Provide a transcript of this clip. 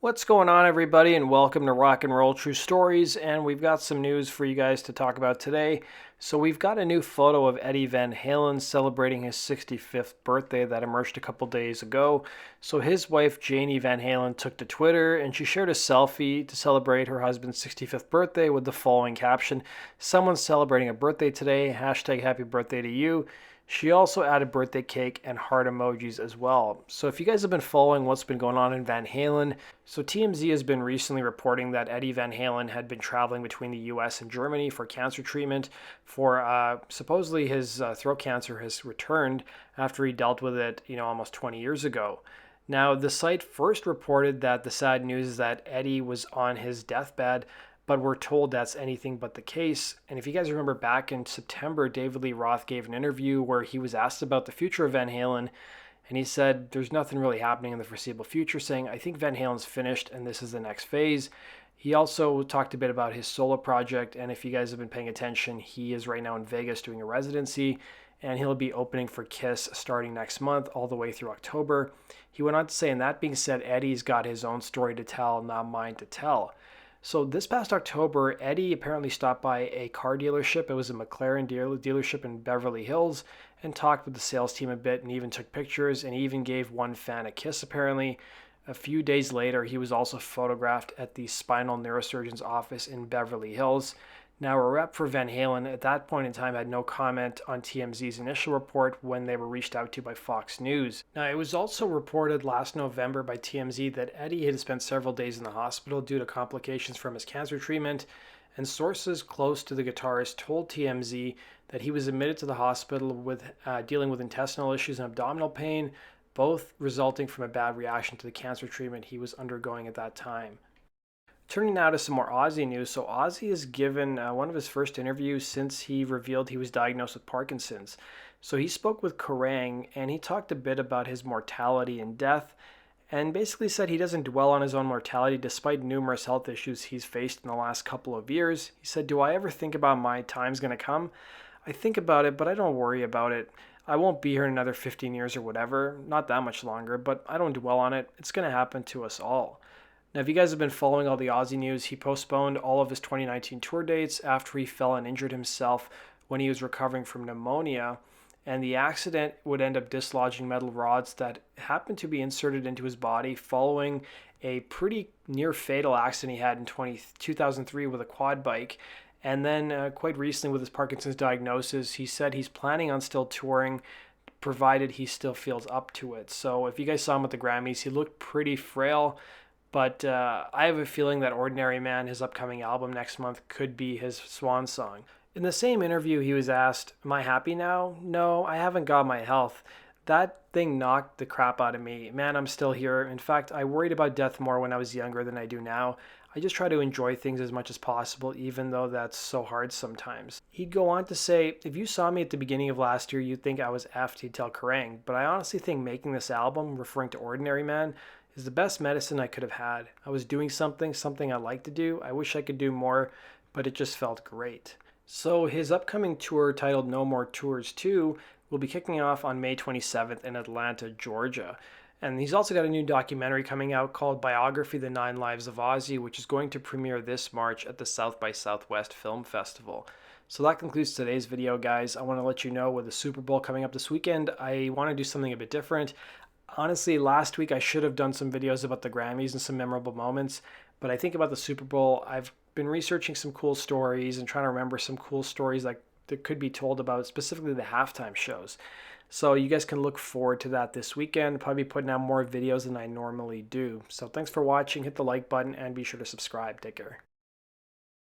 What's going on, everybody, and welcome to Rock and Roll True Stories. And we've got some news for you guys to talk about today. So we've got a new photo of Eddie Van Halen celebrating his 65th birthday that emerged a couple days ago. So his wife Janie Van Halen took to Twitter and she shared a selfie to celebrate her husband's 65th birthday with the following caption: "Someone's celebrating a birthday today. Hashtag happy birthday to you." She also added birthday cake and heart emojis as well. So if you guys have been following what's been going on in Van Halen, so TMZ has been recently reporting that Eddie Van Halen had been traveling between the US and Germany for cancer treatment for supposedly his throat cancer has returned after he dealt with it, almost 20 years ago. Now, the site first reported that the sad news is that Eddie was on his deathbed, but we're told that's anything but the case. And if you guys remember back in September, David Lee Roth gave an interview where he was asked about the future of Van Halen, and he said there's nothing really happening in the foreseeable future, saying, "I think Van Halen's finished and this is the next phase." He also talked a bit about his solo project, and if you guys have been paying attention, he is right now in Vegas doing a residency, and he'll be opening for Kiss starting next month all the way through October. He went on to say, and that being said, Eddie's got his own story to tell, not mine to tell. So this past October, Eddie apparently stopped by a car dealership. It was a McLaren dealership in Beverly Hills, and talked with the sales team a bit and even took pictures, and he even gave one fan a kiss apparently. A few days later, he was also photographed at the spinal neurosurgeon's office in Beverly Hills. Now, a rep for Van Halen at that point in time had no comment on TMZ's initial report when they were reached out to by Fox News. Now, it was also reported last November by TMZ that Eddie had spent several days in the hospital due to complications from his cancer treatment, and sources close to the guitarist told TMZ that he was admitted to the hospital with dealing with intestinal issues and abdominal pain, both resulting from a bad reaction to the cancer treatment he was undergoing at that time. Turning now to some more Ozzy news. So Ozzy has given one of his first interviews since he revealed he was diagnosed with Parkinson's. So he spoke with Kerrang and he talked a bit about his mortality and death, and basically said he doesn't dwell on his own mortality despite numerous health issues he's faced in the last couple of years. He said, "Do I ever think about my time's going to come? I think about it, but I don't worry about it. I won't be here in another 15 years or whatever, not that much longer, but I don't dwell on it. It's going to happen to us all." Now, if you guys have been following all the Ozzy news, he postponed all of his 2019 tour dates after he fell and injured himself when he was recovering from pneumonia. And the accident would end up dislodging metal rods that happened to be inserted into his body following a pretty near fatal accident he had in 2003 with a quad bike. And then quite recently with his Parkinson's diagnosis, he said he's planning on still touring provided he still feels up to it. So if you guys saw him at the Grammys, he looked pretty frail. But I have a feeling that Ordinary Man, his upcoming album next month, could be his swan song. In the same interview, he was asked, "Am I happy now? No, I haven't got my health. That thing knocked the crap out of me. Man, I'm still here. In fact, I worried about death more when I was younger than I do now. I just try to enjoy things as much as possible, even though that's so hard sometimes." He'd go on to say, "If you saw me at the beginning of last year, you'd think I was effed," he'd tell Kerrang. "But I honestly think making this album," referring to Ordinary Man, "is the best medicine I could have had. I was doing something I like to do. I wish I could do more, but it just felt great." So his upcoming tour, titled No More Tours 2, will be kicking off on May 27th in Atlanta, Georgia. And he's also got a new documentary coming out called Biography: The Nine Lives of Ozzy, which is going to premiere this March at the South by Southwest Film Festival. So that concludes today's video, guys. I want to let you know with the Super Bowl coming up this weekend, I want to do something a bit different. Honestly, last week I should have done some videos about the Grammys and some memorable moments, but I think about the Super Bowl, I've been researching some cool stories and trying to remember some cool stories that could be told about specifically the halftime shows. So you guys can look forward to that this weekend. Probably be putting out more videos than I normally do. So thanks for watching. Hit the like button and be sure to subscribe. Take care.